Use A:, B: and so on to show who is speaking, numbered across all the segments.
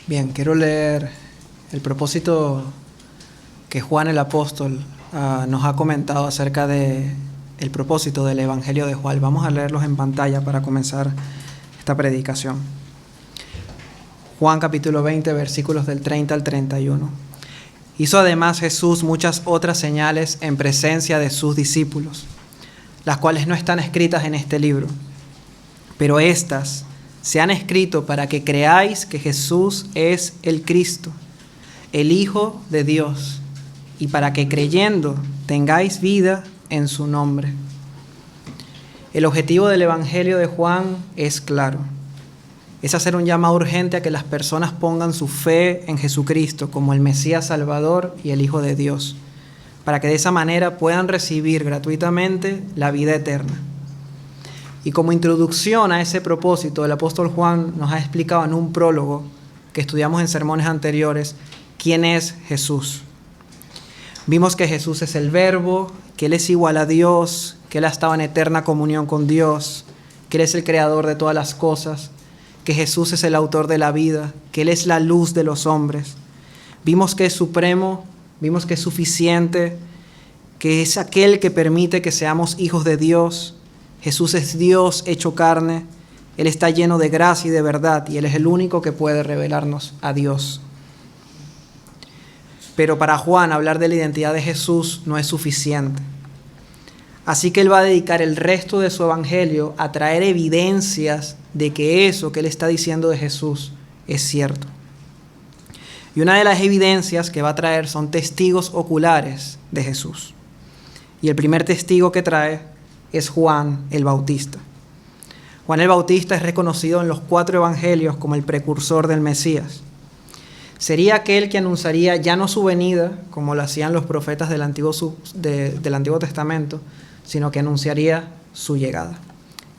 A: Bien, quiero leer el propósito que Juan el apóstol nos ha comentado acerca de el propósito del Evangelio de Juan. Vamos a leerlos en pantalla para comenzar esta predicación. Juan capítulo 20, versículos del 30 al 31. Hizo además Jesús muchas otras señales en presencia de sus discípulos, las cuales no están escritas en este libro, pero estas se han escrito para que creáis que Jesús es el Cristo, el Hijo de Dios, y para que creyendo tengáis vida en su nombre. El objetivo del Evangelio de Juan es claro. Es hacer un llamado urgente a que las personas pongan su fe en Jesucristo como el Mesías Salvador y el Hijo de Dios, para que de esa manera puedan recibir gratuitamente la vida eterna. Y como introducción a ese propósito, el apóstol Juan nos ha explicado en un prólogo que estudiamos en sermones anteriores quién es Jesús. Vimos que Jesús es el Verbo, que Él es igual a Dios, que Él ha estado en eterna comunión con Dios, que Él es el creador de todas las cosas, que Jesús es el autor de la vida, que Él es la luz de los hombres. Vimos que es supremo, vimos que es suficiente, que es aquel que permite que seamos hijos de Dios. Jesús es Dios hecho carne, Él está lleno de gracia y de verdad, y Él es el único que puede revelarnos a Dios. Pero para Juan, hablar de la identidad de Jesús no es suficiente. Así que él va a dedicar el resto de su evangelio a traer evidencias de que eso que él está diciendo de Jesús es cierto. Y una de las evidencias que va a traer son testigos oculares de Jesús. Y el primer testigo que trae es Juan el Bautista. Juan el Bautista es reconocido en los 4 evangelios como el precursor del Mesías. Sería aquel que anunciaría ya no su venida, como lo hacían los profetas del Antiguo Testamento, sino que anunciaría su llegada.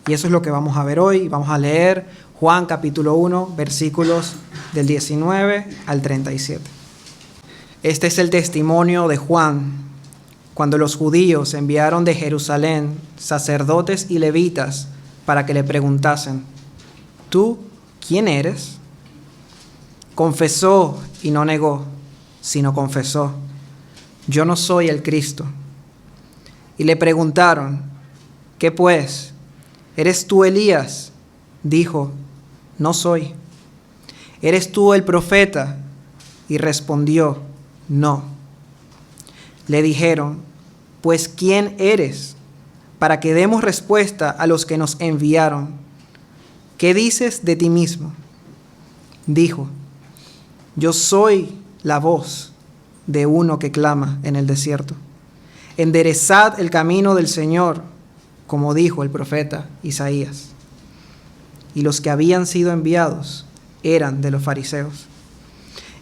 A: Y eso es lo que vamos a ver hoy. Vamos a leer Juan capítulo 1, versículos del 19 al 37. Este es el testimonio de Juan, cuando los judíos enviaron de Jerusalén sacerdotes y levitas para que le preguntasen: ¿tú quién eres? Confesó y no negó, sino confesó: yo no soy el Cristo. Y le preguntaron: ¿qué pues? ¿Eres tú Elías? Dijo: no soy. ¿Eres tú el profeta? Y respondió: no. Le dijeron: pues ¿quién eres? Para que demos respuesta a los que nos enviaron. ¿Qué dices de ti mismo? Dijo: yo soy la voz de uno que clama en el desierto. Enderezad el camino del Señor, como dijo el profeta Isaías. Y los que habían sido enviados eran de los fariseos.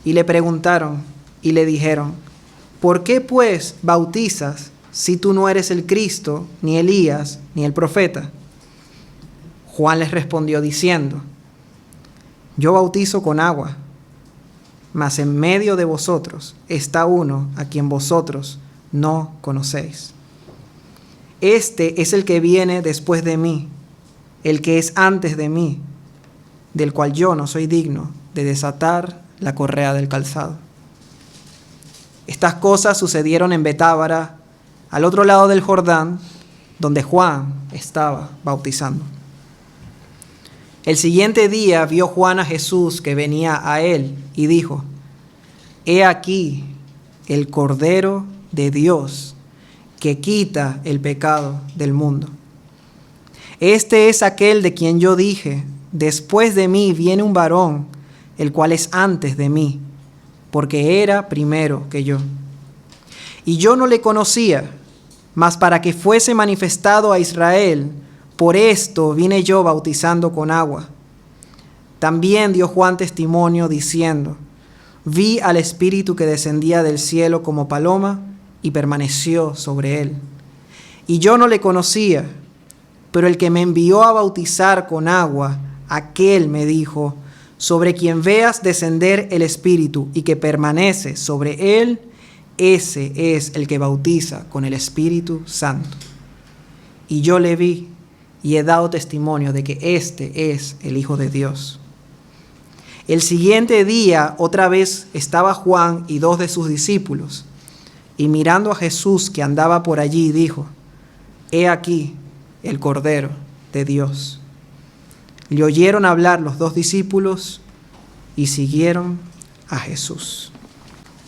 A: Y le preguntaron y le dijeron: ¿por qué pues bautizas si tú no eres el Cristo, ni Elías, ni el profeta? Juan les respondió diciendo: yo bautizo con agua, mas en medio de vosotros está uno a quien vosotros no conocéis. Este es el que viene después de mí, el que es antes de mí, del cual yo no soy digno de desatar la correa del calzado. Estas cosas sucedieron en Betábara, al otro lado del Jordán, donde Juan estaba bautizando. El siguiente día vio Juan a Jesús que venía a él y dijo: he aquí el Cordero de Dios que quita el pecado del mundo. Este es aquel de quien yo dije: después de mí viene un varón, el cual es antes de mí, porque era primero que yo. Y yo no le conocía, mas para que fuese manifestado a Israel, por esto vine yo bautizando con agua. También dio Juan testimonio diciendo: vi al Espíritu que descendía del cielo como paloma y permaneció sobre él. Y yo no le conocía, pero el que me envió a bautizar con agua, aquel me dijo: sobre quien veas descender el Espíritu y que permanece sobre él, ese es el que bautiza con el Espíritu Santo. Y yo le vi y he dado testimonio de que este es el Hijo de Dios. El siguiente día otra vez estaba Juan y 2 de sus discípulos, y mirando a Jesús que andaba por allí, dijo: He aquí el Cordero de Dios. Le oyeron hablar los 2 discípulos y siguieron a Jesús.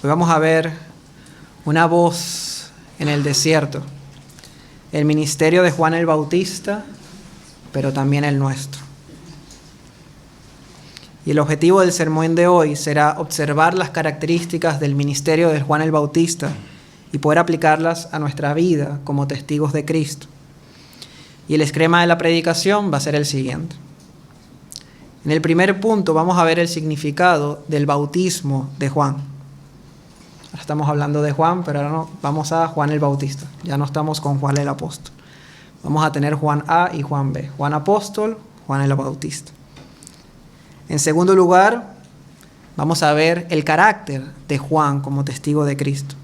A: Hoy vamos a ver una voz en el desierto, el ministerio de Juan el Bautista, pero también el nuestro. Y el objetivo del sermón de hoy será observar las características del ministerio de Juan el Bautista y poder aplicarlas a nuestra vida como testigos de Cristo. Y el esquema de la predicación va a ser el siguiente. En el primer punto vamos a ver el significado del bautismo de Juan. Ahora estamos hablando de Juan, pero ahora no, vamos a Juan el Bautista. Ya no estamos con Juan el Apóstol. Vamos a tener Juan A y Juan B. Juan Apóstol, Juan el Bautista. En segundo lugar, vamos a ver el carácter de Juan como testigo de Cristo.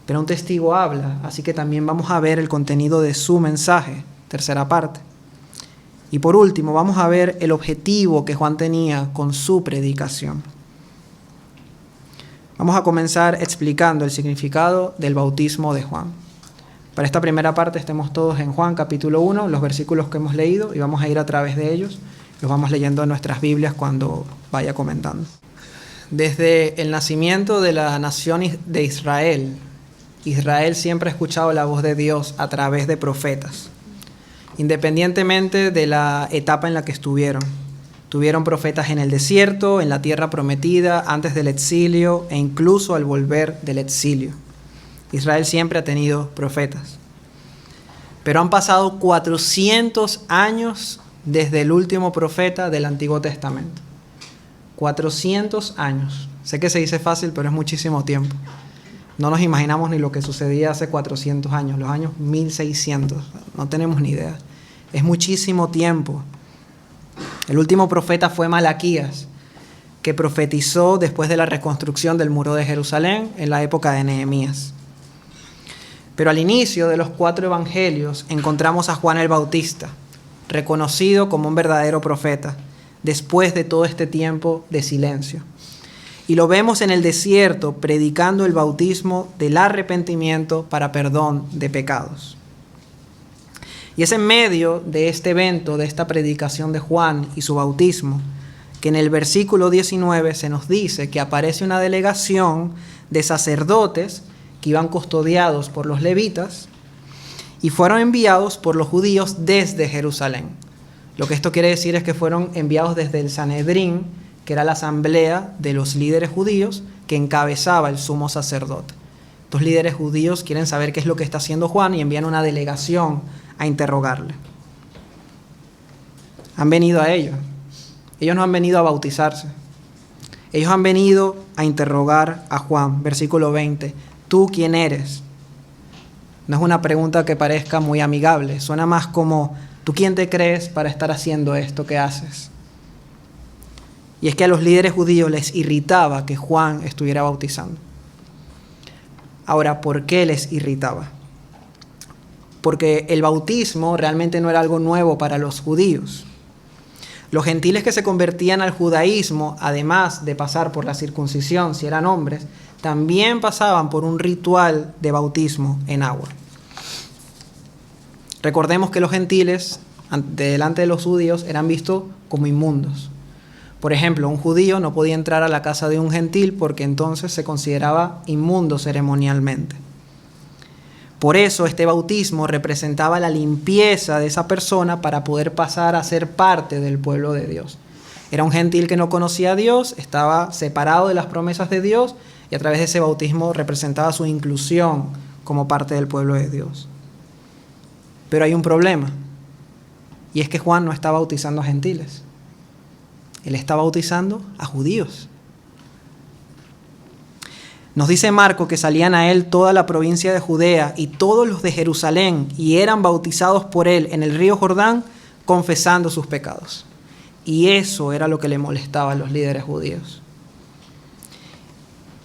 A: Pero un testigo habla, así que también vamos a ver el contenido de su mensaje, tercera parte. Y por último, vamos a ver el objetivo que Juan tenía con su predicación. Vamos a comenzar explicando el significado del bautismo de Juan. Para esta primera parte estemos todos en Juan capítulo 1, los versículos que hemos leído, y vamos a ir a través de ellos. Los vamos leyendo en nuestras Biblias cuando vaya comentando. Desde el nacimiento de la nación de Israel, Israel siempre ha escuchado la voz de Dios a través de profetas, independientemente de la etapa en la que estuvieron. Tuvieron profetas en el desierto, en la tierra prometida, antes del exilio e incluso al volver del exilio. Israel siempre ha tenido profetas. Pero han pasado 400 años desde el último profeta del Antiguo Testamento. 400 años. Sé que se dice fácil, pero es muchísimo tiempo. No nos imaginamos ni lo que sucedía hace 400 años, los años 1600. No tenemos ni idea. Es muchísimo tiempo. El último profeta fue Malaquías, que profetizó después de la reconstrucción del muro de Jerusalén en la época de Nehemías. Pero al inicio de los 4 evangelios encontramos a Juan el Bautista, reconocido como un verdadero profeta, después de todo este tiempo de silencio. Y lo vemos en el desierto predicando el bautismo del arrepentimiento para perdón de pecados. Y es en medio de este evento, de esta predicación de Juan y su bautismo, que en el versículo 19 se nos dice que aparece una delegación de sacerdotes que iban custodiados por los levitas y fueron enviados por los judíos desde Jerusalén. Lo que esto quiere decir es que fueron enviados desde el Sanedrín, que era la asamblea de los líderes judíos que encabezaba el sumo sacerdote. Estos líderes judíos quieren saber qué es lo que está haciendo Juan y envían una delegación a interrogarle. Han venido a ellos. Ellos no han venido a bautizarse. Ellos han venido a interrogar a Juan. Versículo 20. ¿Tú quién eres? No es una pregunta que parezca muy amigable. Suena más como, ¿tú quién te crees para estar haciendo esto que haces? Y es que a los líderes judíos les irritaba que Juan estuviera bautizando. Ahora, ¿por qué les irritaba? Porque el bautismo realmente no era algo nuevo para los judíos. Los gentiles que se convertían al judaísmo, además de pasar por la circuncisión si eran hombres, también pasaban por un ritual de bautismo en agua. Recordemos que los gentiles, delante de los judíos, eran vistos como inmundos. Por ejemplo, un judío no podía entrar a la casa de un gentil porque entonces se consideraba inmundo ceremonialmente. Por eso este bautismo representaba la limpieza de esa persona para poder pasar a ser parte del pueblo de Dios. Era un gentil que no conocía a Dios, estaba separado de las promesas de Dios y a través de ese bautismo representaba su inclusión como parte del pueblo de Dios. Pero hay un problema, y es que Juan no está bautizando a gentiles. Él está bautizando a judíos. Nos dice Marco que salían a él toda la provincia de Judea y todos los de Jerusalén y eran bautizados por él en el río Jordán confesando sus pecados. Y eso era lo que le molestaba a los líderes judíos.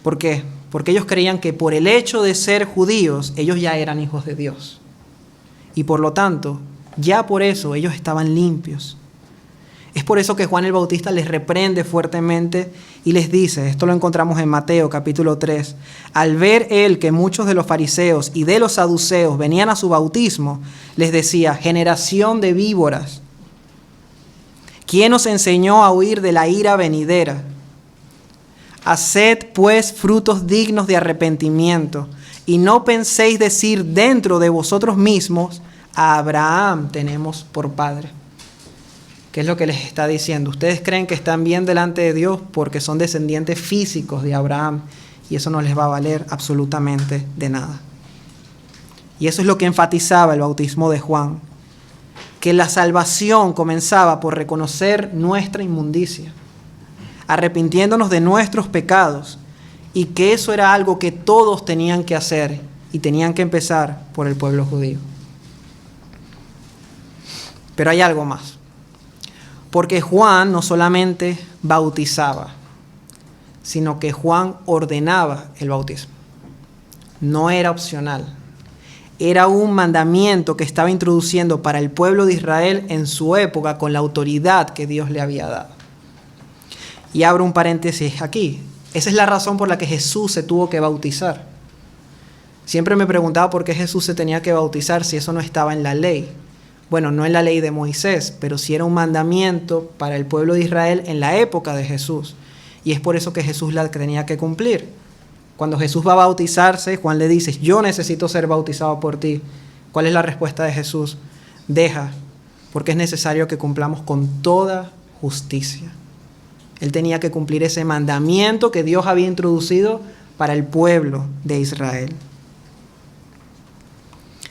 A: ¿Por qué? Porque ellos creían que por el hecho de ser judíos ellos ya eran hijos de Dios. Y por lo tanto, ya por eso ellos estaban limpios. Es por eso que Juan el Bautista les reprende fuertemente y les dice, esto lo encontramos en Mateo capítulo 3, al ver él que muchos de los fariseos y de los saduceos venían a su bautismo, les decía, generación de víboras, ¿quién os enseñó a huir de la ira venidera? Haced pues frutos dignos de arrepentimiento y no penséis decir dentro de vosotros mismos, a Abraham tenemos por padre. ¿Qué es lo que les está diciendo? Ustedes creen que están bien delante de Dios porque son descendientes físicos de Abraham y eso no les va a valer absolutamente de nada. Y eso es lo que enfatizaba el bautismo de Juan, que la salvación comenzaba por reconocer nuestra inmundicia, arrepintiéndonos de nuestros pecados y que eso era algo que todos tenían que hacer y tenían que empezar por el pueblo judío. Pero hay algo más. Porque Juan no solamente bautizaba, sino que Juan ordenaba el bautismo. No era opcional. Era un mandamiento que estaba introduciendo para el pueblo de Israel en su época con la autoridad que Dios le había dado. Y abro un paréntesis aquí. Esa es la razón por la que Jesús se tuvo que bautizar. Siempre me preguntaba por qué Jesús se tenía que bautizar si eso no estaba en la ley. Bueno, no en la ley de Moisés, pero sí era un mandamiento para el pueblo de Israel en la época de Jesús. Y es por eso que Jesús la tenía que cumplir. Cuando Jesús va a bautizarse, Juan le dice, yo necesito ser bautizado por ti. ¿Cuál es la respuesta de Jesús? Deja, porque es necesario que cumplamos con toda justicia. Él tenía que cumplir ese mandamiento que Dios había introducido para el pueblo de Israel.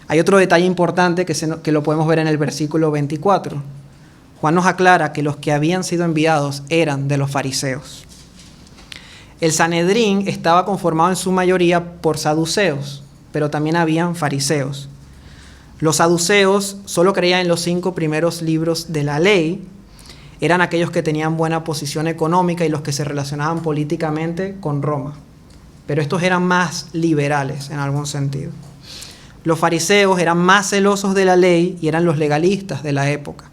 A: Hay otro detalle importante que lo podemos ver en el versículo 24. Juan nos aclara que los que habían sido enviados eran de los fariseos. El Sanedrín estaba conformado en su mayoría por saduceos, pero también habían fariseos. Los saduceos solo creían en los 5 primeros libros de la ley. Eran aquellos que tenían buena posición económica y los que se relacionaban políticamente con Roma. Pero estos eran más liberales en algún sentido. Los fariseos eran más celosos de la ley y eran los legalistas de la época.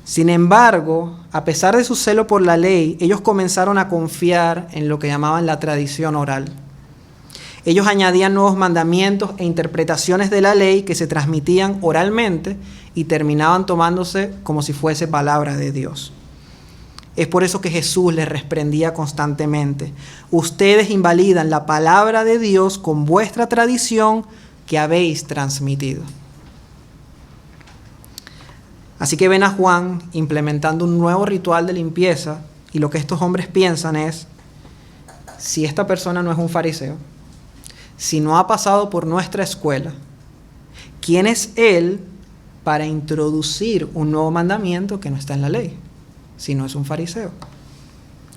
A: Sin embargo, a pesar de su celo por la ley, ellos comenzaron a confiar en lo que llamaban la tradición oral. Ellos añadían nuevos mandamientos e interpretaciones de la ley que se transmitían oralmente y terminaban tomándose como si fuese palabra de Dios. Es por eso que Jesús les reprendía constantemente. Ustedes invalidan la palabra de Dios con vuestra tradición que habéis transmitido. Así que ven a Juan implementando un nuevo ritual de limpieza y lo que estos hombres piensan es, si esta persona no es un fariseo, si no ha pasado por nuestra escuela, ¿quién es él para introducir un nuevo mandamiento que no está en la ley? Si no es un fariseo.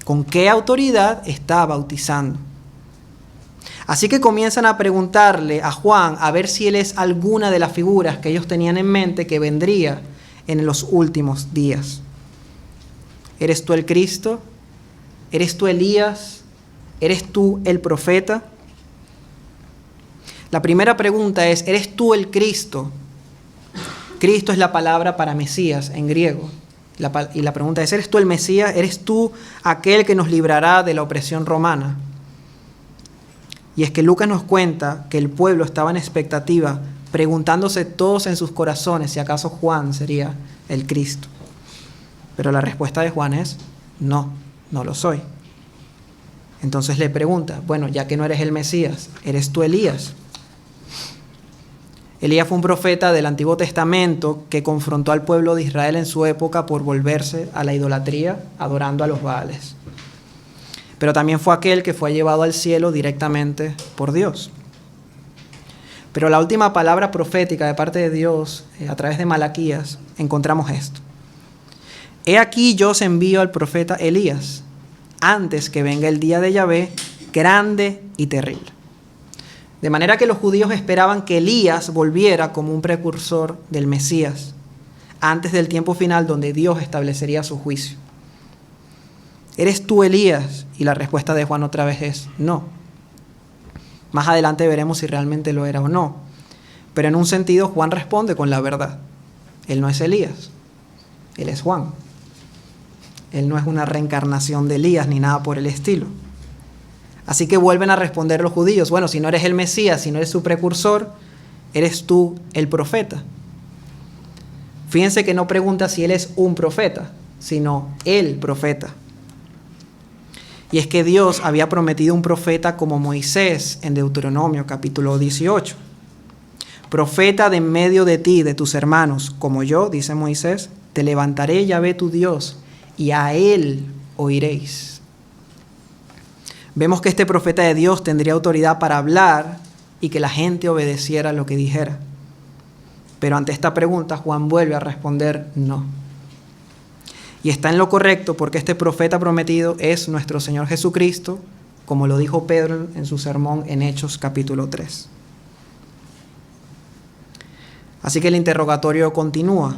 A: ¿Con qué autoridad está bautizando? Así que comienzan a preguntarle a Juan a ver si él es alguna de las figuras que ellos tenían en mente que vendría en los últimos días. ¿Eres tú el Cristo? ¿Eres tú Elías? ¿Eres tú el profeta? La primera pregunta es, ¿eres tú el Cristo? Cristo es la palabra para Mesías en griego. Y la pregunta es, ¿eres tú el Mesías? ¿Eres tú aquel que nos librará de la opresión romana? Y es que Lucas nos cuenta que el pueblo estaba en expectativa, preguntándose todos en sus corazones si acaso Juan sería el Cristo. Pero la respuesta de Juan es, no, no lo soy. Entonces le pregunta, bueno, ya que no eres el Mesías, ¿eres tú Elías? Elías fue un profeta del Antiguo Testamento que confrontó al pueblo de Israel en su época por volverse a la idolatría, adorando a los Baales. Pero también fue aquel que fue llevado al cielo directamente por Dios. Pero la última palabra profética de parte de Dios, a través de Malaquías, encontramos esto. He aquí yo os envío al profeta Elías, antes que venga el día de Yahvé, grande y terrible. De manera que los judíos esperaban que Elías volviera como un precursor del Mesías, antes del tiempo final donde Dios establecería su juicio. ¿Eres tú Elías? Y la respuesta de Juan otra vez es no. Más adelante veremos si realmente lo era o no. Pero en un sentido Juan responde con la verdad. Él no es Elías, él es Juan. Él no es una reencarnación de Elías ni nada por el estilo. Así que vuelven a responder los judíos, bueno, si no eres el Mesías, si no eres su precursor, eres tú el profeta. Fíjense que no pregunta si él es un profeta, sino el profeta. Y es que Dios había prometido un profeta como Moisés en Deuteronomio capítulo 18. Profeta de en medio de ti, de tus hermanos, como yo, dice Moisés, te levantaré Yahvé tu Dios, y a él oiréis. Vemos que este profeta de Dios tendría autoridad para hablar y que la gente obedeciera lo que dijera. Pero ante esta pregunta, Juan vuelve a responder no. Y está en lo correcto porque este profeta prometido es nuestro Señor Jesucristo, como lo dijo Pedro en su sermón en Hechos capítulo 3. Así que el interrogatorio continúa.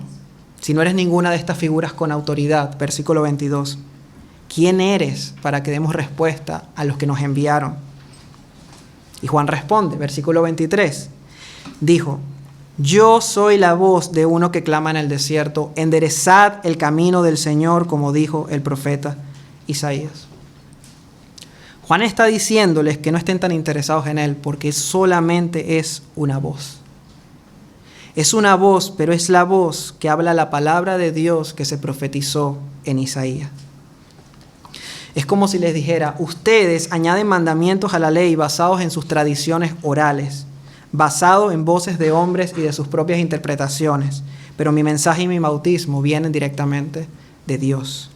A: Si no eres ninguna de estas figuras con autoridad, versículo 22, ¿quién eres para que demos respuesta a los que nos enviaron? Y Juan responde, versículo 23, dijo, yo soy la voz de uno que clama en el desierto, enderezad el camino del Señor, como dijo el profeta Isaías. Juan está diciéndoles que no estén tan interesados en él, porque solamente es una voz. Es una voz, pero es la voz que habla la palabra de Dios que se profetizó en Isaías. Es como si les dijera, ustedes añaden mandamientos a la ley basados en sus tradiciones orales, basados en voces de hombres y de sus propias interpretaciones, pero mi mensaje y mi bautismo vienen directamente de Dios.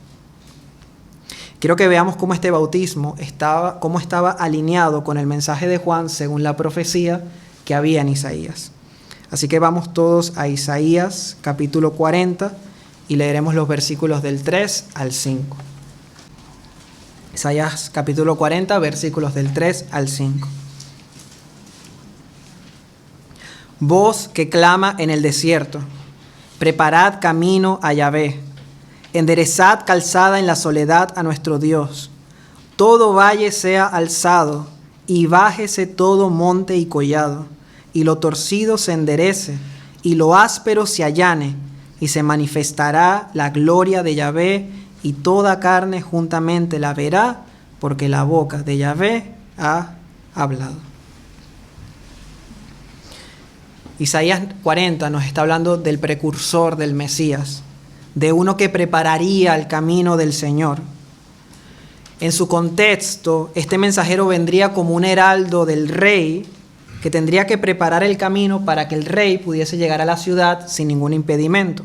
A: Quiero que veamos cómo este bautismo cómo estaba alineado con el mensaje de Juan según la profecía que había en Isaías. Así que vamos todos a Isaías capítulo 40 y leeremos los versículos del 3 al 5. Isaías capítulo 40, versículos del 3 al 5. Voz que clama en el desierto, preparad camino a Yahvé, enderezad calzada en la soledad a nuestro Dios. Todo valle sea alzado, y bájese todo monte y collado, y lo torcido se enderece, y lo áspero se allane, y se manifestará la gloria de Yahvé, y toda carne juntamente la verá, porque la boca de Yahvé ha hablado. Isaías 40 nos está hablando del precursor del Mesías, de uno que prepararía el camino del Señor. En su contexto, este mensajero vendría como un heraldo del rey que tendría que preparar el camino para que el rey pudiese llegar a la ciudad sin ningún impedimento.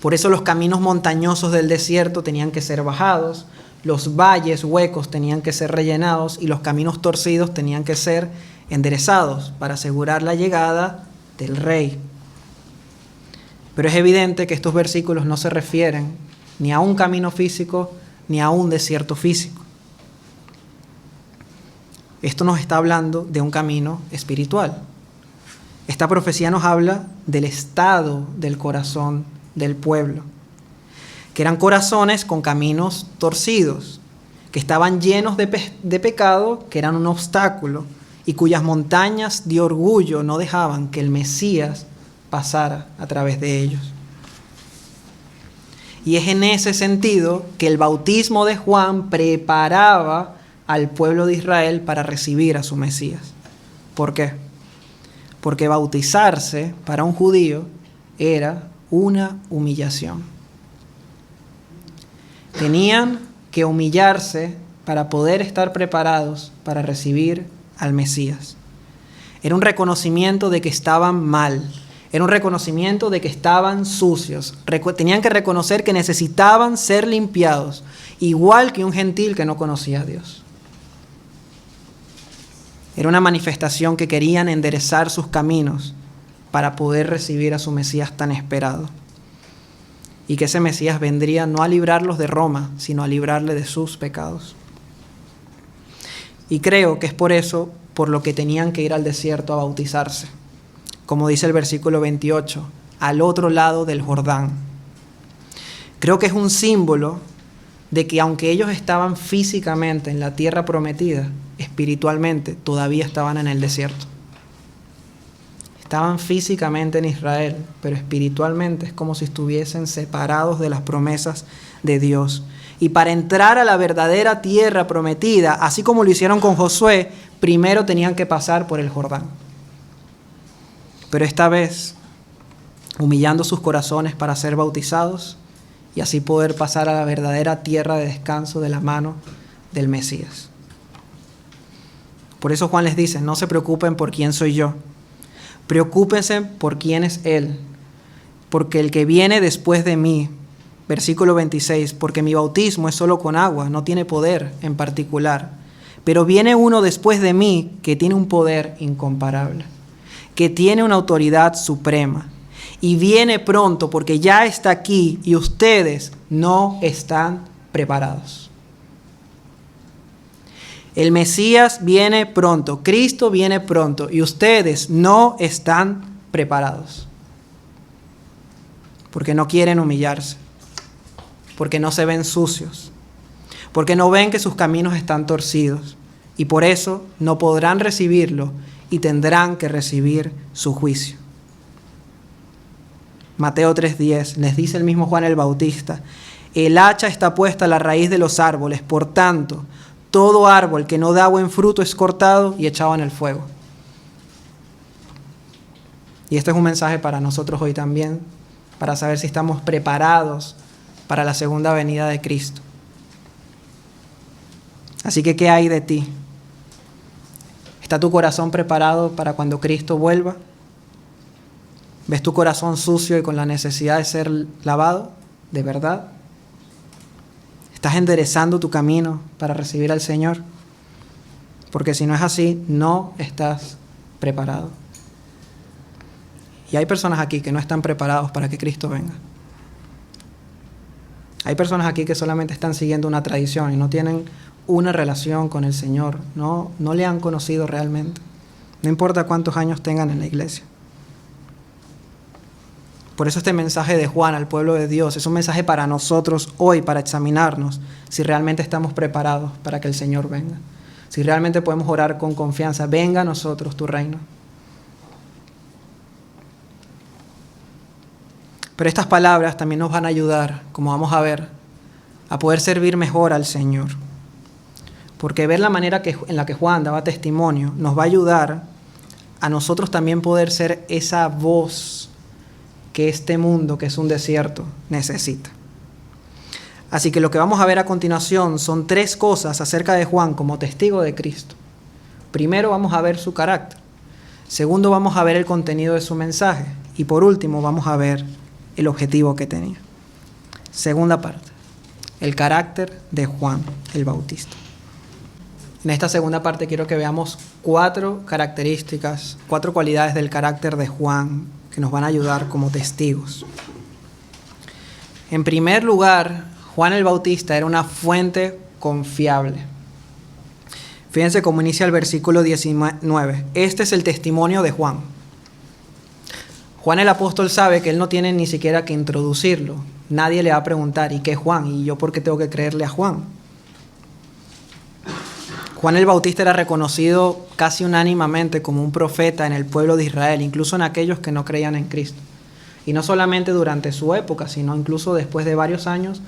A: Por eso los caminos montañosos del desierto tenían que ser bajados, los valles huecos tenían que ser rellenados y los caminos torcidos tenían que ser enderezados para asegurar la llegada del rey. Pero es evidente que estos versículos no se refieren ni a un camino físico ni a un desierto físico. Esto nos está hablando de un camino espiritual. Esta profecía nos habla del estado del corazón del pueblo, que eran corazones con caminos torcidos, que estaban llenos de pecado, que eran un obstáculo, y cuyas montañas de orgullo no dejaban que el Mesías pasara a través de ellos. Y es en ese sentido que el bautismo de Juan preparaba al pueblo de Israel para recibir a su Mesías. ¿Por qué? Porque bautizarse para un judío era una humillación. Tenían que humillarse para poder estar preparados para recibir al Mesías. Era un reconocimiento de que estaban mal. Era un reconocimiento de que estaban sucios. Tenían que reconocer que necesitaban ser limpiados, igual que un gentil que no conocía a Dios. Era una manifestación que querían enderezar sus caminos para poder recibir a su Mesías tan esperado. Y que ese Mesías vendría no a librarlos de Roma, sino a librarle de sus pecados. Y creo que es por eso por lo que tenían que ir al desierto a bautizarse. Como dice el versículo 28, al otro lado del Jordán. Creo que es un símbolo de que aunque ellos estaban físicamente en la tierra prometida, espiritualmente todavía estaban en el desierto. estaban físicamente en Israel, pero espiritualmente es como si estuviesen separados de las promesas de Dios. Y para entrar a la verdadera tierra prometida, así como lo hicieron con Josué, primero tenían que pasar por el Jordán. Pero esta vez, humillando sus corazones para ser bautizados y así poder pasar a la verdadera tierra de descanso de la mano del Mesías. Por eso Juan les dice, no se preocupen por quién soy yo, preocúpense por quién es Él, porque el que viene después de mí, versículo 26, porque mi bautismo es solo con agua, no tiene poder en particular, pero viene uno después de mí que tiene un poder incomparable, que tiene una autoridad suprema, y viene pronto porque ya está aquí y ustedes no están preparados. El Mesías viene pronto, Cristo viene pronto y ustedes no están preparados. Porque no quieren humillarse, porque no se ven sucios, porque no ven que sus caminos están torcidos y por eso no podrán recibirlo y tendrán que recibir su juicio. Mateo 3:10, les dice el mismo Juan el Bautista, el hacha está puesta a la raíz de los árboles, por tanto, todo árbol que no da buen fruto es cortado y echado en el fuego. Y este es un mensaje para nosotros hoy también, para saber si estamos preparados para la segunda venida de Cristo. Así que, ¿qué hay de ti? ¿Está tu corazón preparado para cuando Cristo vuelva? ¿Ves tu corazón sucio y con la necesidad de ser lavado? ¿De verdad? ¿Estás enderezando tu camino para recibir al Señor? Porque si no es así, no estás preparado. Y hay personas aquí que no están preparados para que Cristo venga. Hay personas aquí que solamente están siguiendo una tradición y no tienen una relación con el Señor. No le han conocido realmente. No importa cuántos años tengan en la iglesia. Por eso este mensaje de Juan al pueblo de Dios es un mensaje para nosotros hoy, para examinarnos si realmente estamos preparados para que el Señor venga. Si realmente podemos orar con confianza, venga a nosotros tu reino. Pero estas palabras también nos van a ayudar, como vamos a ver, a poder servir mejor al Señor. Porque ver la manera en la que Juan daba testimonio nos va a ayudar a nosotros también poder ser esa voz que este mundo, que es un desierto, necesita. Así que lo que vamos a ver a continuación son 3 cosas acerca de Juan como testigo de Cristo. Primero vamos a ver su carácter. Segundo vamos a ver el contenido de su mensaje. Y por último vamos a ver el objetivo que tenía. Segunda parte, el carácter de Juan el Bautista. En esta segunda parte quiero que veamos 4 características, 4 cualidades del carácter de Juan que nos van a ayudar como testigos. En primer lugar, Juan el Bautista era una fuente confiable. Fíjense cómo inicia el versículo 19. Este es el testimonio de Juan. Juan el apóstol sabe que él no tiene ni siquiera que introducirlo. Nadie le va a preguntar, ¿y qué es Juan? ¿Y yo por qué tengo que creerle a Juan? Juan el Bautista era reconocido casi unánimemente como un profeta en el pueblo de Israel, incluso en aquellos que no creían en Cristo. Y no solamente durante su época, sino incluso después de varios años,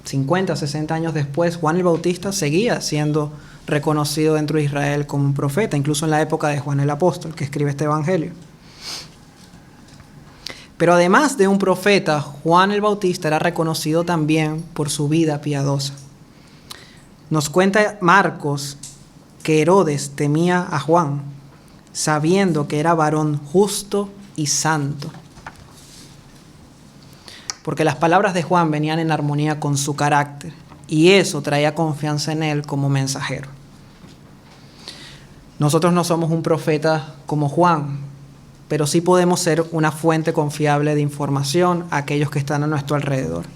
A: 50, 60 años después, Juan el Bautista seguía siendo reconocido dentro de Israel como un profeta, incluso en la época de Juan el Apóstol, que escribe este evangelio. Pero además de un profeta, Juan el Bautista era reconocido también por su vida piadosa. Nos cuenta Marcos que Herodes temía a Juan, sabiendo que era varón justo y santo. Porque las palabras de Juan venían en armonía con su carácter, y eso traía confianza en él como mensajero. Nosotros no somos un profeta como Juan, pero sí podemos ser una fuente confiable de información a aquellos que están a nuestro alrededor.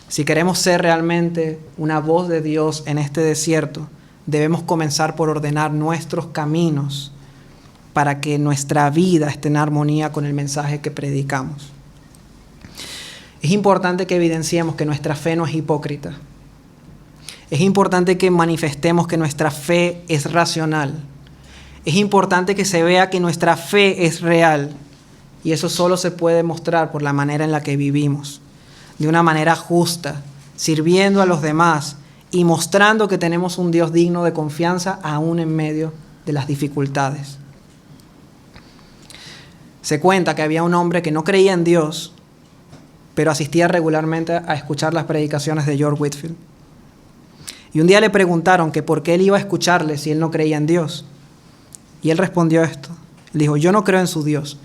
A: Si queremos ser realmente una voz de Dios en este desierto, debemos comenzar por ordenar nuestros caminos para que nuestra vida esté en armonía con el mensaje que predicamos. Es importante que evidenciemos que nuestra fe no es hipócrita. Es importante que manifestemos que nuestra fe es racional. Es importante que se vea que nuestra fe es real, y eso solo se puede mostrar por la manera en la que vivimos, de una manera justa, sirviendo a los demás y mostrando que tenemos un Dios digno de confianza aún en medio de las dificultades. Se cuenta que había un hombre que no creía en Dios, pero asistía regularmente a escuchar las predicaciones de George Whitefield. Y un día le preguntaron que por qué él iba a escucharle si él no creía en Dios. Y él respondió esto. Él dijo, yo no creo en su Dios,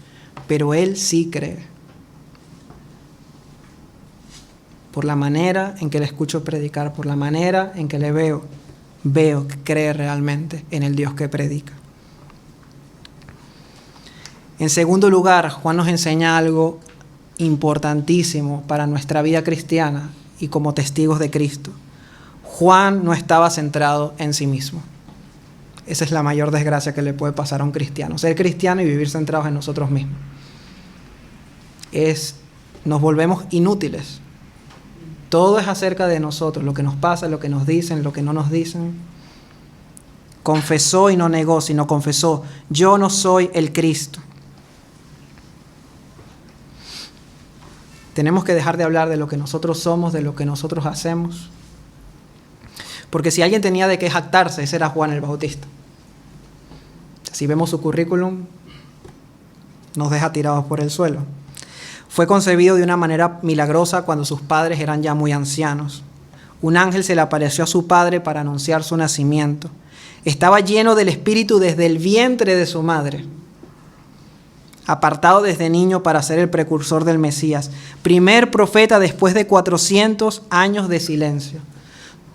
A: pero él sí cree. Por la manera en que le escucho predicar, por la manera en que le veo que cree realmente en el Dios que predica. En segundo lugar, Juan nos enseña algo importantísimo para nuestra vida cristiana y como testigos de Cristo. Juan no estaba centrado en sí mismo. Esa es la mayor desgracia que le puede pasar a un cristiano. Ser cristiano y vivir centrados en nosotros mismos. Nos volvemos inútiles. Todo es acerca de nosotros, lo que nos pasa, lo que nos dicen, lo que no nos dicen. Confesó y no negó, sino confesó, yo no soy el Cristo. Tenemos que dejar de hablar de lo que nosotros somos, de lo que nosotros hacemos. Porque si alguien tenía de qué jactarse, ese era Juan el Bautista. Si vemos su currículum, nos deja tirados por el suelo. Fue concebido de una manera milagrosa cuando sus padres eran ya muy ancianos. Un ángel se le apareció a su padre para anunciar su nacimiento. Estaba lleno del Espíritu desde el vientre de su madre. Apartado desde niño para ser el precursor del Mesías. Primer profeta después de 400 años de silencio.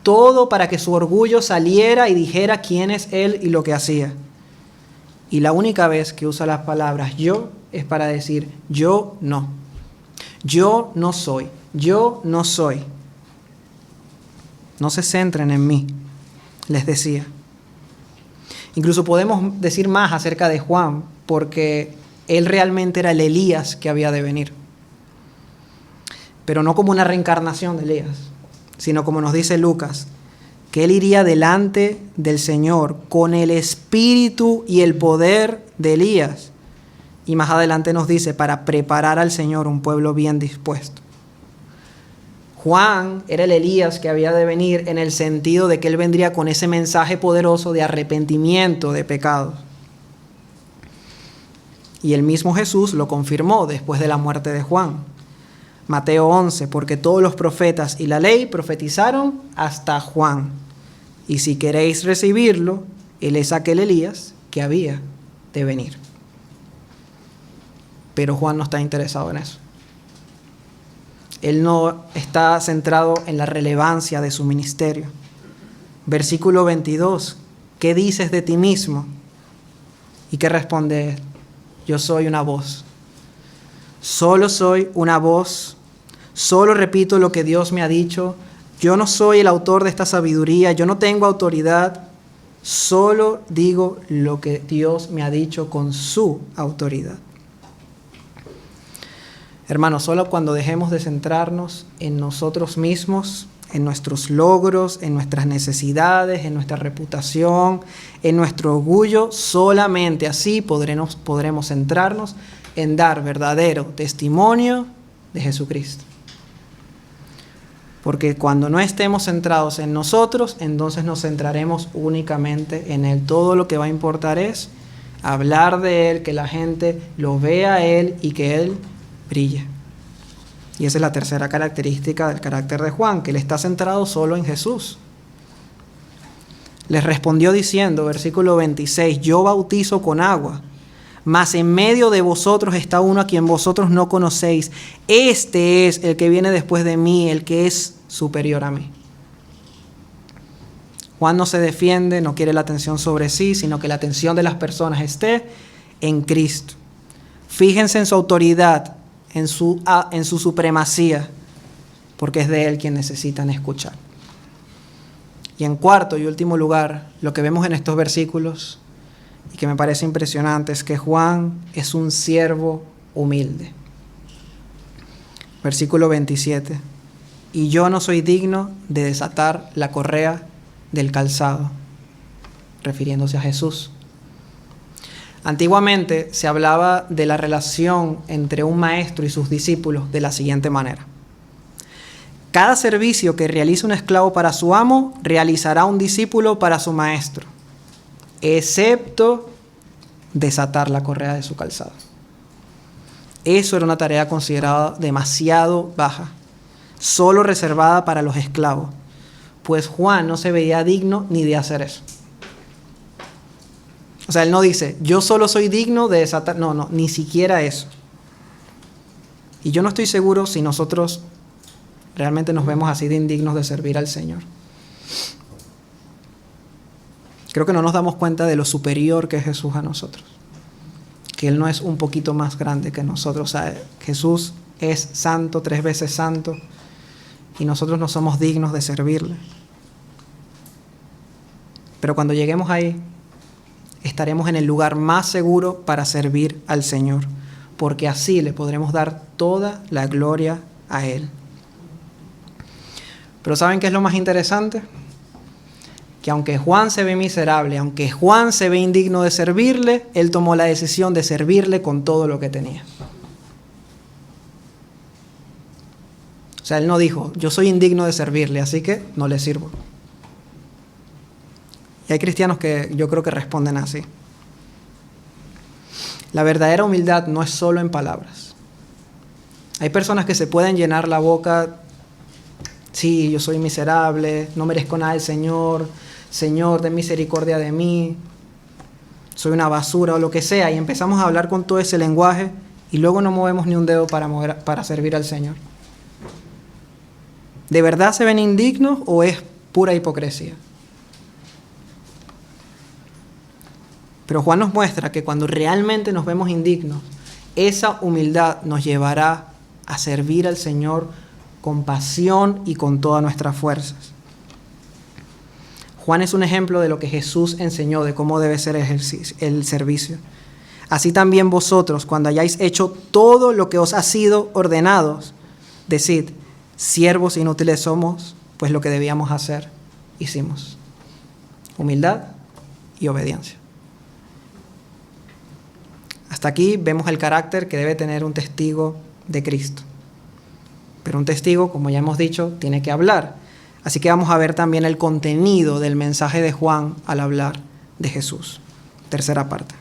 A: Todo para que su orgullo saliera y dijera quién es él y lo que hacía. Y la única vez que usa las palabras yo es para decir yo no. Yo no soy. Yo no soy. No se centren en mí, les decía. Incluso podemos decir más acerca de Juan, porque él realmente era el Elías que había de venir. Pero no como una reencarnación de Elías, sino como nos dice Lucas, que él iría delante del Señor con el espíritu y el poder de Elías. Y más adelante nos dice, para preparar al Señor un pueblo bien dispuesto. Juan era el Elías que había de venir en el sentido de que él vendría con ese mensaje poderoso de arrepentimiento de pecados. Y el mismo Jesús lo confirmó después de la muerte de Juan. Mateo 11, porque todos los profetas y la ley profetizaron hasta Juan. Y si queréis recibirlo, él es aquel Elías que había de venir. Pero Juan no está interesado en eso. Él no está centrado en la relevancia de su ministerio. Versículo 22, ¿qué dices de ti mismo? ¿Y qué responde él? Yo soy una voz. Solo soy una voz. Solo repito lo que Dios me ha dicho. Yo no soy el autor de esta sabiduría. Yo no tengo autoridad. Solo digo lo que Dios me ha dicho con su autoridad. Hermanos, solo cuando dejemos de centrarnos en nosotros mismos, en nuestros logros, en nuestras necesidades, en nuestra reputación, en nuestro orgullo, solamente así podremos centrarnos en dar verdadero testimonio de Jesucristo. Porque cuando no estemos centrados en nosotros, entonces nos centraremos únicamente en Él. Todo lo que va a importar es hablar de Él, que la gente lo vea a Él y que Él brille. Y esa es la tercera característica del carácter de Juan, que Él está centrado solo en Jesús. Les respondió diciendo, versículo 26, yo bautizo con agua, mas en medio de vosotros está uno a quien vosotros no conocéis. Este es el que viene después de mí, el que es superior a mí. Juan no se defiende, no quiere la atención sobre sí, sino que la atención de las personas esté en Cristo. Fíjense en su autoridad, en su supremacía, porque es de Él quien necesitan escuchar. Y en cuarto y último lugar, lo que vemos en estos versículos y que me parece impresionante es que Juan es un siervo humilde. Versículo 27. Y yo no soy digno de desatar la correa del calzado, refiriéndose a Jesús. Antiguamente se hablaba de la relación entre un maestro y sus discípulos de la siguiente manera. Cada servicio que realice un esclavo para su amo, realizará un discípulo para su maestro, excepto desatar la correa de su calzado. Eso era una tarea considerada demasiado baja, solo reservada para los esclavos, pues Juan no se veía digno ni de hacer eso. O sea, él no dice, yo solo soy digno de desatar, no, ni siquiera eso. Y yo no estoy seguro si nosotros realmente nos vemos así de indignos de servir al Señor. Creo que no nos damos cuenta de lo superior que es Jesús a nosotros. Que Él no es un poquito más grande que nosotros. O sea, Jesús es santo, 3 veces santo, y nosotros no somos dignos de servirle. Pero cuando lleguemos ahí, estaremos en el lugar más seguro para servir al Señor, porque así le podremos dar toda la gloria a Él. Pero ¿saben qué es lo más interesante? Que aunque Juan se ve miserable, aunque Juan se ve indigno de servirle, él tomó la decisión de servirle con todo lo que tenía. O sea, él no dijo, yo soy indigno de servirle, así que no le sirvo. Y hay cristianos que yo creo que responden así. La verdadera humildad no es solo en palabras. Hay personas que se pueden llenar la boca, sí, yo soy miserable, no merezco nada del Señor, Señor, ten misericordia de mí, soy una basura o lo que sea, y empezamos a hablar con todo ese lenguaje y luego no movemos ni un dedo para servir al Señor. ¿De verdad se ven indignos o es pura hipocresía? Pero Juan nos muestra que cuando realmente nos vemos indignos, esa humildad nos llevará a servir al Señor con pasión y con todas nuestras fuerzas. Juan es un ejemplo de lo que Jesús enseñó de cómo debe ser el servicio. Así también vosotros, cuando hayáis hecho todo lo que os ha sido ordenado, decid, siervos inútiles somos, pues lo que debíamos hacer, hicimos. Humildad y obediencia. Hasta aquí vemos el carácter que debe tener un testigo de Cristo. Pero un testigo, como ya hemos dicho, tiene que hablar. Así que vamos a ver también el contenido del mensaje de Juan al hablar de Jesús. Tercera parte.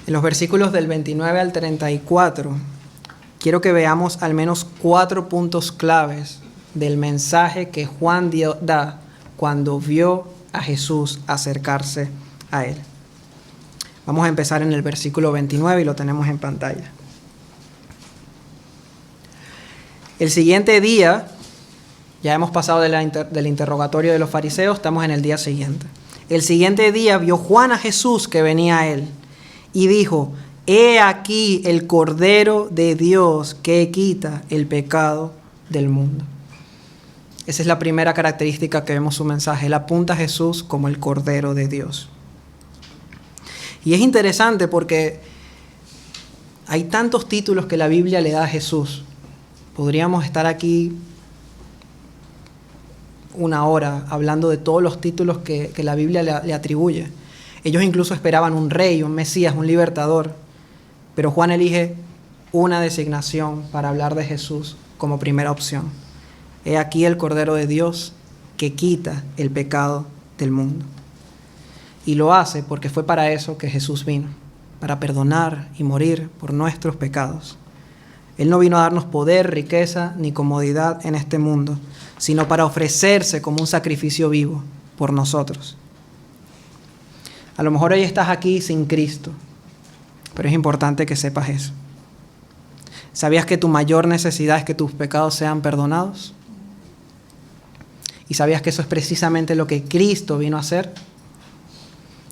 A: En los versículos del 29 al 34, quiero que veamos al menos 4 puntos claves del mensaje que Juan da cuando vio a Jesús acercarse a él. Vamos a empezar en el versículo 29 y lo tenemos en pantalla. El siguiente día, ya hemos pasado del interrogatorio de los fariseos, estamos en el día siguiente. El siguiente día vio Juan a Jesús que venía a él y dijo, he aquí el Cordero de Dios que quita el pecado del mundo. Esa es la primera característica que vemos su mensaje. Él apunta a Jesús como el Cordero de Dios. Y es interesante porque hay tantos títulos que la Biblia le da a Jesús. Podríamos estar aquí 1 hora hablando de todos los títulos que la Biblia le atribuye. Ellos incluso esperaban un rey, un Mesías, un libertador. Pero Juan elige una designación para hablar de Jesús como primera opción. He aquí el Cordero de Dios que quita el pecado del mundo. Y lo hace porque fue para eso que Jesús vino, para perdonar y morir por nuestros pecados. Él no vino a darnos poder, riqueza ni comodidad en este mundo, sino para ofrecerse como un sacrificio vivo por nosotros. A lo mejor hoy estás aquí sin Cristo, pero es importante que sepas eso. ¿Sabías que tu mayor necesidad es que tus pecados sean perdonados? ¿Y sabías que eso es precisamente lo que Cristo vino a hacer?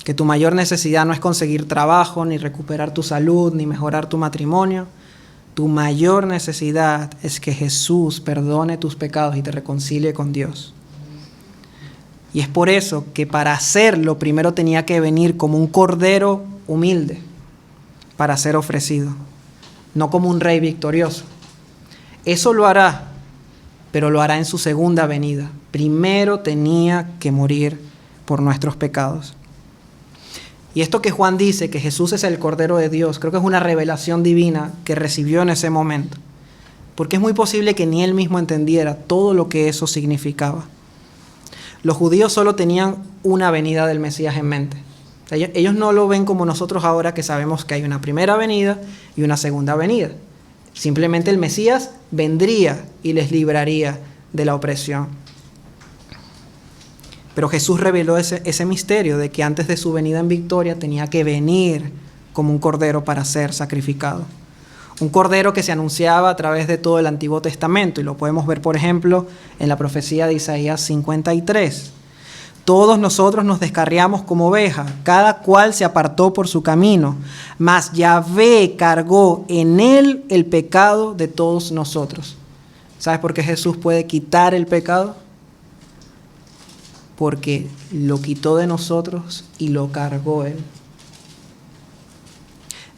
A: Que tu mayor necesidad no es conseguir trabajo, ni recuperar tu salud, ni mejorar tu matrimonio. Tu mayor necesidad es que Jesús perdone tus pecados y te reconcilie con Dios. Y es por eso que para hacerlo primero tenía que venir como un cordero humilde para ser ofrecido, no como un rey victorioso. Eso lo hará, pero lo hará en su segunda venida. Primero tenía que morir por nuestros pecados. Y esto que Juan dice, que Jesús es el Cordero de Dios, creo que es una revelación divina que recibió en ese momento. Porque es muy posible que ni él mismo entendiera todo lo que eso significaba. Los judíos solo tenían una venida del Mesías en mente. O sea, ellos no lo ven como nosotros ahora, que sabemos que hay una primera venida y una segunda venida. Simplemente el Mesías vendría y les libraría de la opresión. Pero Jesús reveló ese misterio de que antes de su venida en victoria tenía que venir como un cordero para ser sacrificado. Un cordero que se anunciaba a través de todo el Antiguo Testamento, y lo podemos ver, por ejemplo, en la profecía de Isaías 53. Todos nosotros nos descarriamos como ovejas, cada cual se apartó por su camino, mas Yahvé cargó en él el pecado de todos nosotros. ¿Sabes por qué Jesús puede quitar el pecado? Porque lo quitó de nosotros y lo cargó él.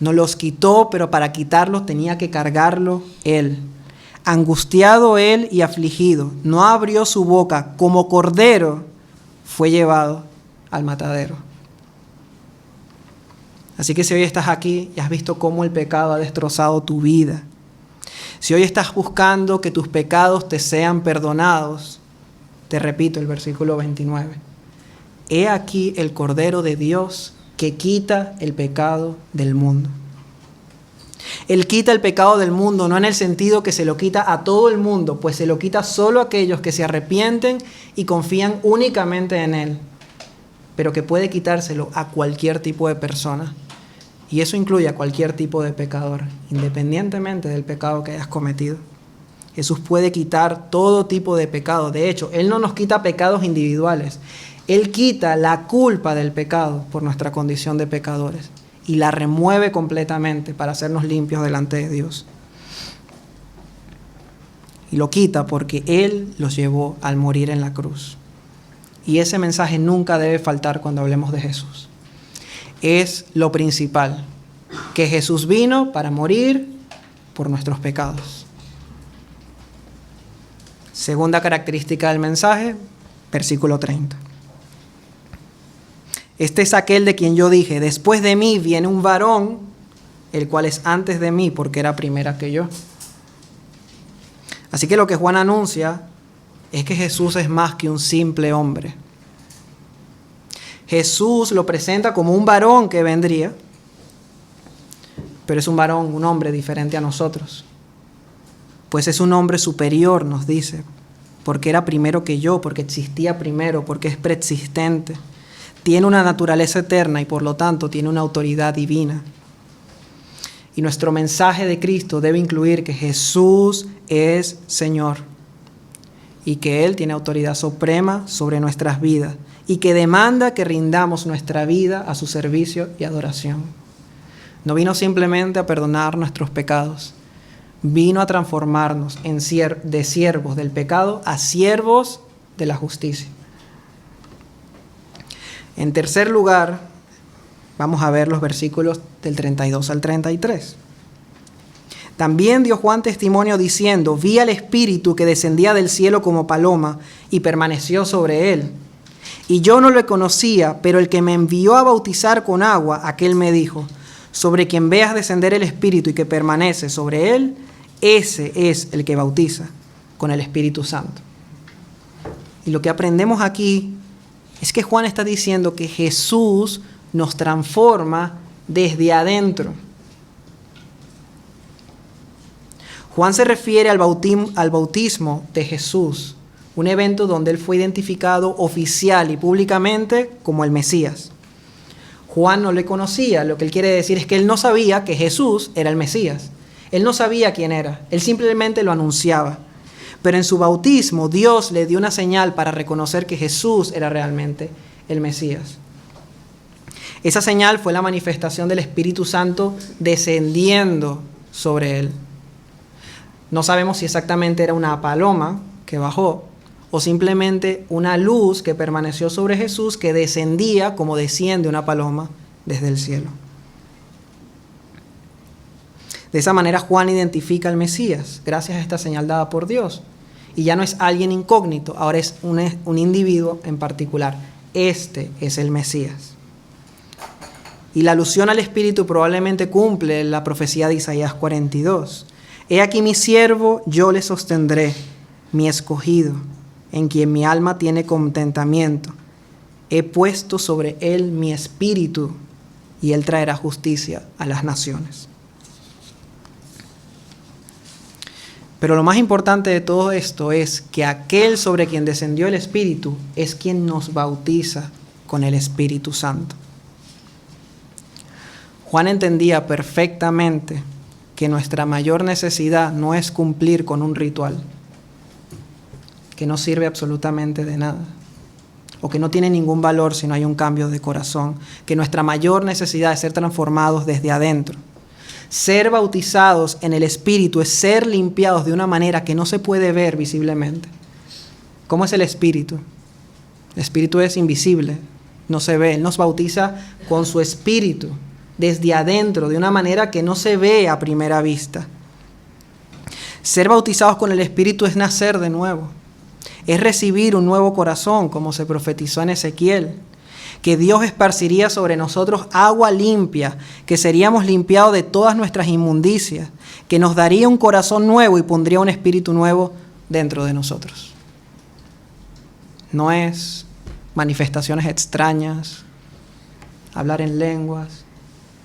A: Nos los quitó, pero para quitarlos tenía que cargarlo él. Angustiado él y afligido, no abrió su boca, como cordero fue llevado al matadero. Así que si hoy estás aquí y has visto cómo el pecado ha destrozado tu vida, si hoy estás buscando que tus pecados te sean perdonados, te repito el versículo 29. He aquí el Cordero de Dios que quita el pecado del mundo. Él quita el pecado del mundo, no en el sentido que se lo quita a todo el mundo, pues se lo quita solo a aquellos que se arrepienten y confían únicamente en Él, pero que puede quitárselo a cualquier tipo de persona. Y eso incluye a cualquier tipo de pecador, independientemente del pecado que hayas cometido. Jesús puede quitar todo tipo de pecado. De hecho, Él no nos quita pecados individuales. Él quita la culpa del pecado por nuestra condición de pecadores y la remueve completamente para hacernos limpios delante de Dios. Y lo quita porque Él los llevó al morir en la cruz. Y ese mensaje nunca debe faltar cuando hablemos de Jesús. Es lo principal, que Jesús vino para morir por nuestros pecados. Segunda característica del mensaje, versículo 30. Este es aquel de quien yo dije, después de mí viene un varón, el cual es antes de mí, porque era primera que yo. Así que lo que Juan anuncia es que Jesús es más que un simple hombre. Jesús lo presenta como un varón que vendría, pero es un varón, un hombre diferente a nosotros. Pues es un hombre superior, nos dice, porque era primero que yo, porque existía primero, porque es preexistente. Tiene una naturaleza eterna y por lo tanto tiene una autoridad divina. Y nuestro mensaje de Cristo debe incluir que Jesús es Señor y que Él tiene autoridad suprema sobre nuestras vidas y que demanda que rindamos nuestra vida a su servicio y adoración. No vino simplemente a perdonar nuestros pecados, vino a transformarnos de siervos del pecado a siervos de la justicia. En tercer lugar, vamos a ver los versículos del 32 al 33. También dio Juan testimonio diciendo, vi al Espíritu que descendía del cielo como paloma y permaneció sobre él. Y yo no lo conocía, pero el que me envió a bautizar con agua, aquel me dijo, sobre quien veas descender el Espíritu y que permanece sobre él, ese es el que bautiza con el Espíritu Santo. Y lo que aprendemos aquí es que Juan está diciendo que Jesús nos transforma desde adentro. Juan se refiere al bautismo de Jesús, un evento donde él fue identificado oficial y públicamente como el Mesías. Juan no le conocía, lo que él quiere decir es que él no sabía que Jesús era el Mesías. Él no sabía quién era, él simplemente lo anunciaba. Pero en su bautismo Dios le dio una señal para reconocer que Jesús era realmente el Mesías. Esa señal fue la manifestación del Espíritu Santo descendiendo sobre él. No sabemos si exactamente era una paloma que bajó o simplemente una luz que permaneció sobre Jesús que descendía como desciende una paloma desde el cielo. De esa manera Juan identifica al Mesías gracias a esta señal dada por Dios. Y ya no es alguien incógnito, ahora es un individuo en particular. Este es el Mesías. Y la alusión al Espíritu probablemente cumple la profecía de Isaías 42. He aquí mi siervo, yo le sostendré, mi escogido, en quien mi alma tiene contentamiento. He puesto sobre él mi espíritu, y él traerá justicia a las naciones. Pero lo más importante de todo esto es que aquel sobre quien descendió el Espíritu es quien nos bautiza con el Espíritu Santo. Juan entendía perfectamente que nuestra mayor necesidad no es cumplir con un ritual que no sirve absolutamente de nada, o que no tiene ningún valor si no hay un cambio de corazón, que nuestra mayor necesidad es ser transformados desde adentro. Ser bautizados en el Espíritu es ser limpiados de una manera que no se puede ver visiblemente. ¿Cómo es el Espíritu? El Espíritu es invisible, no se ve. Él nos bautiza con su Espíritu, desde adentro, de una manera que no se ve a primera vista. Ser bautizados con el Espíritu es nacer de nuevo. Es recibir un nuevo corazón, como se profetizó en Ezequiel. Que Dios esparciría sobre nosotros agua limpia, que seríamos limpiados de todas nuestras inmundicias, que nos daría un corazón nuevo y pondría un espíritu nuevo dentro de nosotros. No es manifestaciones extrañas, hablar en lenguas,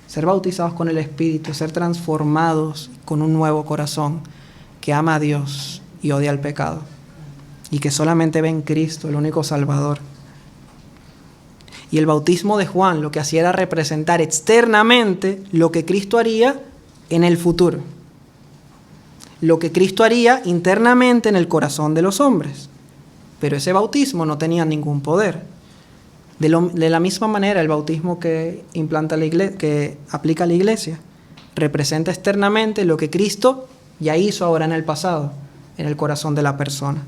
A: ser bautizados con el Espíritu, ser transformados con un nuevo corazón que ama a Dios y odia al pecado, y que solamente ve en Cristo, el único Salvador. Y el bautismo de Juan lo que hacía era representar externamente lo que Cristo haría en el futuro. Lo que Cristo haría internamente en el corazón de los hombres. Pero ese bautismo no tenía ningún poder. De la misma manera, el bautismo que aplica la iglesia representa externamente lo que Cristo ya hizo ahora en el pasado, en el corazón de la persona.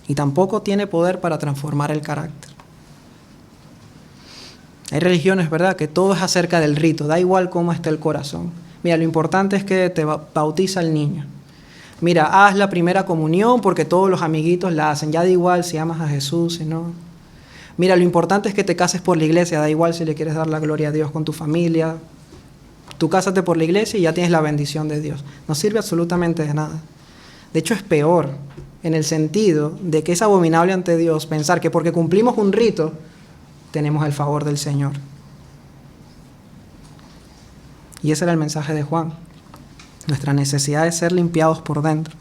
A: Y tampoco tiene poder para transformar el carácter. Hay religiones, ¿verdad?, que todo es acerca del rito, da igual cómo esté el corazón. Mira, lo importante es que te bautiza el niño. Mira, haz la primera comunión porque todos los amiguitos la hacen, ya da igual si amas a Jesús, si no. Mira, lo importante es que te cases por la iglesia, da igual si le quieres dar la gloria a Dios con tu familia. Tú cásate por la iglesia y ya tienes la bendición de Dios. No sirve absolutamente de nada. De hecho, es peor, en el sentido de que es abominable ante Dios pensar que porque cumplimos un rito, tenemos el favor del Señor. Y ese era el mensaje de Juan. Nuestra necesidad de ser limpiados por dentro.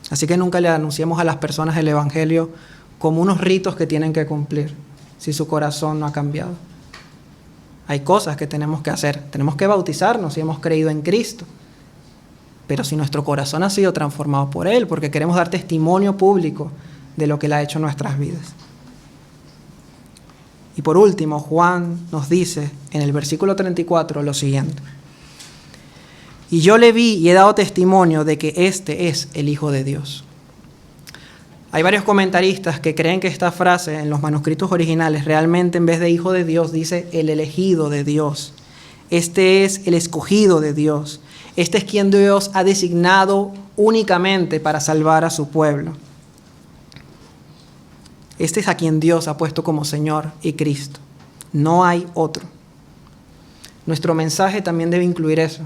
A: Así que nunca le anunciemos a las personas el Evangelio como unos ritos que tienen que cumplir, si su corazón no ha cambiado. Hay cosas que tenemos que hacer. Tenemos que bautizarnos si hemos creído en Cristo. Pero si nuestro corazón ha sido transformado por Él, porque queremos dar testimonio público de lo que Él ha hecho en nuestras vidas. Y por último, Juan nos dice en el versículo 34 lo siguiente. Y yo le vi y he dado testimonio de que este es el Hijo de Dios. Hay varios comentaristas que creen que esta frase en los manuscritos originales realmente en vez de Hijo de Dios dice el elegido de Dios. Este es el escogido de Dios. Este es quien Dios ha designado únicamente para salvar a su pueblo. Este es a quien Dios ha puesto como Señor y Cristo. No hay otro. Nuestro mensaje también debe incluir eso,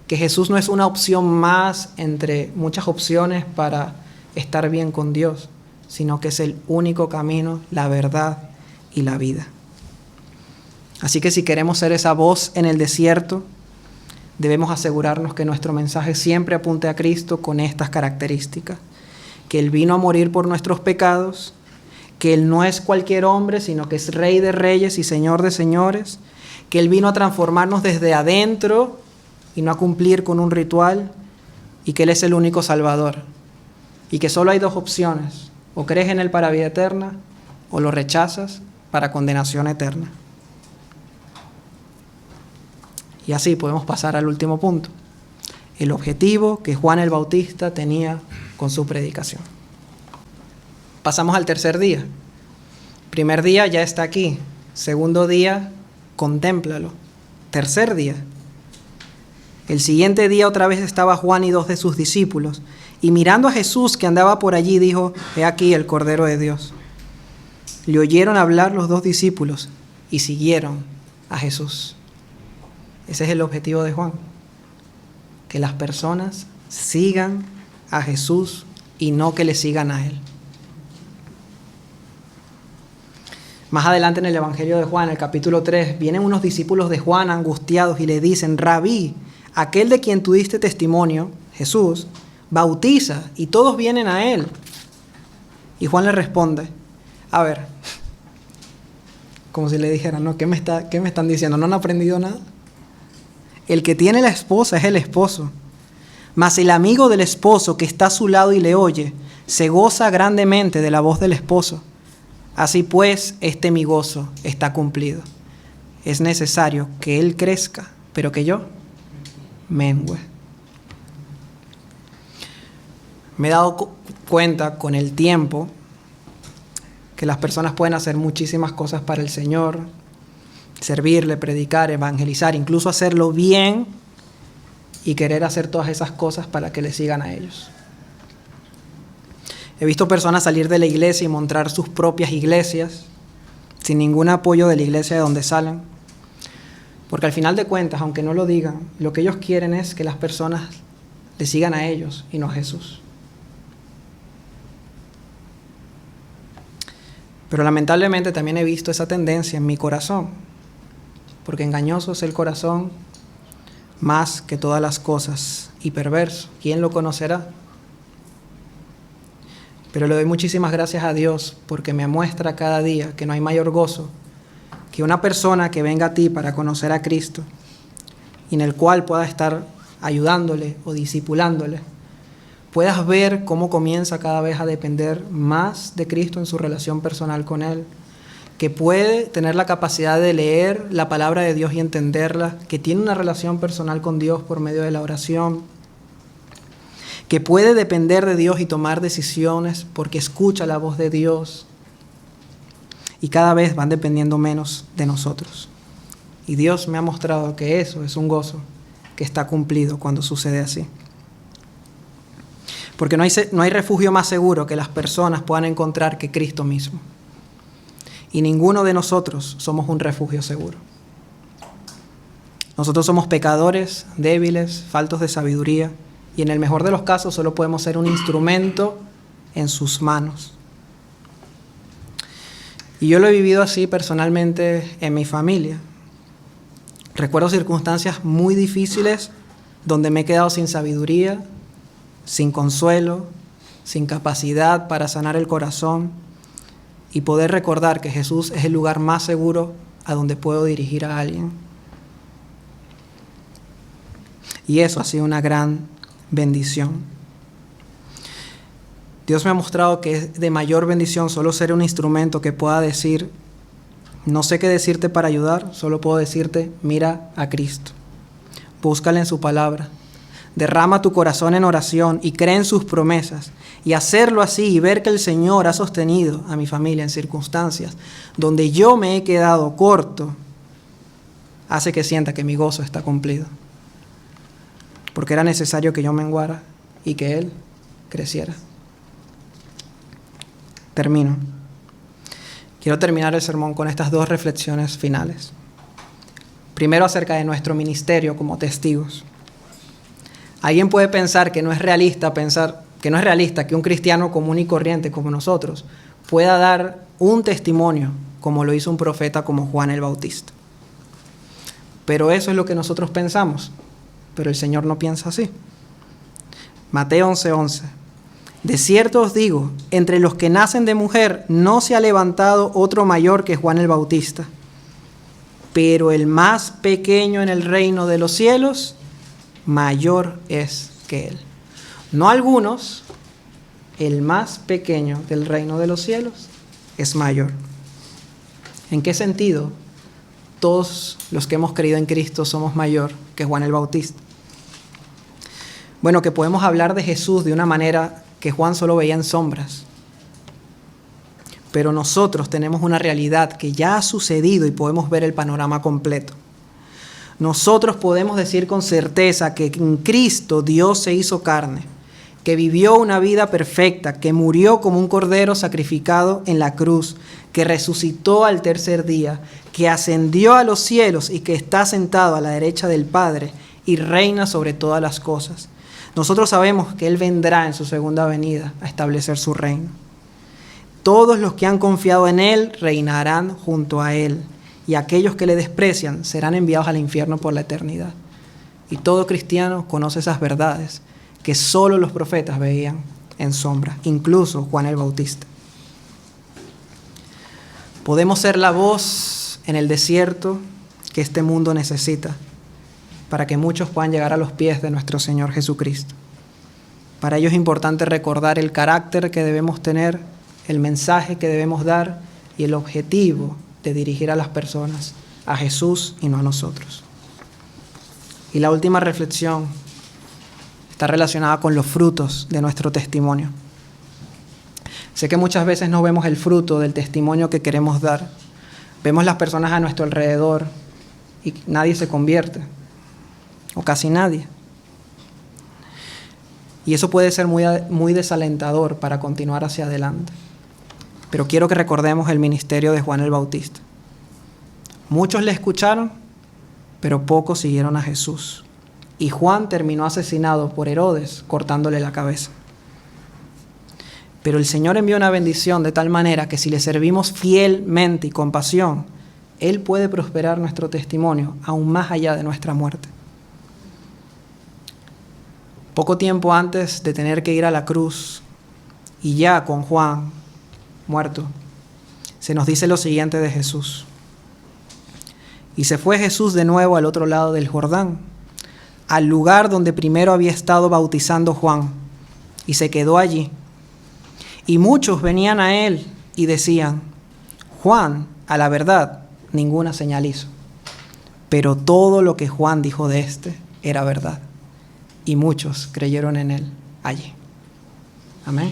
A: que Jesús no es una opción más entre muchas opciones para estar bien con Dios, sino que es el único camino, la verdad y la vida. Así que si queremos ser esa voz en el desierto, debemos asegurarnos que nuestro mensaje siempre apunte a Cristo con estas características, que Él vino a morir por nuestros pecados, que Él no es cualquier hombre, sino que es Rey de reyes y Señor de señores, que Él vino a transformarnos desde adentro y no a cumplir con un ritual, y que Él es el único Salvador, y que solo hay dos opciones, o crees en Él para vida eterna, o lo rechazas para condenación eterna. Y así podemos pasar al último punto, el objetivo que Juan el Bautista tenía con su predicación. Pasamos al tercer día. Primer día ya está aquí. Segundo día, contémplalo. Tercer día. El siguiente día otra vez estaba Juan y 2 de sus discípulos. Y mirando a Jesús que andaba por allí, dijo: He aquí el Cordero de Dios. Le oyeron hablar los 2 discípulos y siguieron a Jesús. Ese es el objetivo de Juan. Que las personas sigan a Jesús y no que le sigan a Él. Más adelante en el Evangelio de Juan, en el capítulo 3, vienen unos discípulos de Juan angustiados y le dicen: Rabí, aquel de quien tú diste testimonio, Jesús, bautiza y todos vienen a Él. Y Juan le responde: a ver, como si le dijeran, ¿no? ¿Qué me están diciendo? ¿No han aprendido nada? El que tiene la esposa es el esposo, mas el amigo del esposo que está a su lado y le oye, se goza grandemente de la voz del esposo. Así pues, mi gozo está cumplido. Es necesario que él crezca, pero que yo mengüe. Me he dado cuenta con el tiempo que las personas pueden hacer muchísimas cosas para el Señor, servirle, predicar, evangelizar, incluso hacerlo bien y querer hacer todas esas cosas para que le sigan a ellos. He visto personas salir de la iglesia y montar sus propias iglesias sin ningún apoyo de la iglesia de donde salen, porque al final de cuentas, aunque no lo digan, lo que ellos quieren es que las personas le sigan a ellos y no a Jesús. Pero lamentablemente también he visto esa tendencia en mi corazón, porque engañoso es el corazón más que todas las cosas y perverso. ¿Quién lo conocerá? Pero le doy muchísimas gracias a Dios porque me muestra cada día que no hay mayor gozo que una persona que venga a ti para conocer a Cristo y en el cual pueda estar ayudándole o discipulándole, puedas ver cómo comienza cada vez a depender más de Cristo en su relación personal con Él, que puede tener la capacidad de leer la palabra de Dios y entenderla, que tiene una relación personal con Dios por medio de la oración, que puede depender de Dios y tomar decisiones porque escucha la voz de Dios, y cada vez van dependiendo menos de nosotros. Y Dios me ha mostrado que eso es un gozo que está cumplido cuando sucede así. Porque no hay refugio más seguro que las personas puedan encontrar que Cristo mismo. Y ninguno de nosotros somos un refugio seguro. Nosotros somos pecadores, débiles, faltos de sabiduría, y en el mejor de los casos solo podemos ser un instrumento en sus manos. Y yo lo he vivido así personalmente en mi familia. Recuerdo circunstancias muy difíciles donde me he quedado sin sabiduría, sin consuelo, sin capacidad para sanar el corazón y poder recordar que Jesús es el lugar más seguro a donde puedo dirigir a alguien. Y eso ha sido una gran bendición. Dios me ha mostrado que es de mayor bendición solo ser un instrumento que pueda decir: no sé qué decirte para ayudar, solo puedo decirte: mira a Cristo, búscale en su palabra, derrama tu corazón en oración y cree en sus promesas. Y hacerlo así y ver que el Señor ha sostenido a mi familia en circunstancias donde yo me he quedado corto, hace que sienta que mi gozo está cumplido. Porque era necesario que yo menguara y que Él creciera. Termino. Quiero terminar el sermón con estas dos reflexiones finales. Primero, acerca de nuestro ministerio como testigos. Alguien puede pensar que no es realista que un cristiano común y corriente como nosotros pueda dar un testimonio como lo hizo un profeta como Juan el Bautista. Pero eso es lo que nosotros pensamos. Pero el Señor no piensa así. Mateo 11:11. De cierto os digo, entre los que nacen de mujer no se ha levantado otro mayor que Juan el Bautista. Pero el más pequeño en el reino de los cielos, mayor es que él. No algunos, el más pequeño del reino de los cielos es mayor. ¿En qué sentido todos los que hemos creído en Cristo somos mayor que Juan el Bautista? Bueno, que podemos hablar de Jesús de una manera que Juan solo veía en sombras. Pero nosotros tenemos una realidad que ya ha sucedido y podemos ver el panorama completo. Nosotros podemos decir con certeza que en Cristo Dios se hizo carne, que vivió una vida perfecta, que murió como un cordero sacrificado en la cruz, que resucitó al tercer día, que ascendió a los cielos y que está sentado a la derecha del Padre y reina sobre todas las cosas. Nosotros sabemos que Él vendrá en su segunda venida a establecer su reino. Todos los que han confiado en Él reinarán junto a Él, y aquellos que le desprecian serán enviados al infierno por la eternidad. Y todo cristiano conoce esas verdades que solo los profetas veían en sombra, incluso Juan el Bautista. Podemos ser la voz en el desierto que este mundo necesita para que muchos puedan llegar a los pies de nuestro Señor Jesucristo. Para ello es importante recordar el carácter que debemos tener, el mensaje que debemos dar y el objetivo de dirigir a las personas a Jesús y no a nosotros. Y la última reflexión está relacionada con los frutos de nuestro testimonio. Sé que muchas veces no vemos el fruto del testimonio que queremos dar. Vemos las personas a nuestro alrededor y nadie se convierte, o casi nadie. Y eso puede ser muy desalentador para continuar hacia adelante. Pero quiero que recordemos el ministerio de Juan el Bautista. Muchos le escucharon, pero pocos siguieron a Jesús. Y Juan terminó asesinado por Herodes, cortándole la cabeza. Pero el Señor envió una bendición de tal manera que si le servimos fielmente y con pasión, Él puede prosperar nuestro testimonio aún más allá de nuestra muerte. Poco tiempo antes de tener que ir a la cruz, y ya con Juan muerto, se nos dice lo siguiente de Jesús. Y se fue Jesús de nuevo al otro lado del Jordán, al lugar donde primero había estado bautizando Juan, y se quedó allí. Y muchos venían a él y decían: Juan, a la verdad, ninguna señal hizo. Pero todo lo que Juan dijo de éste era verdad. Y muchos creyeron en él allí. Amén.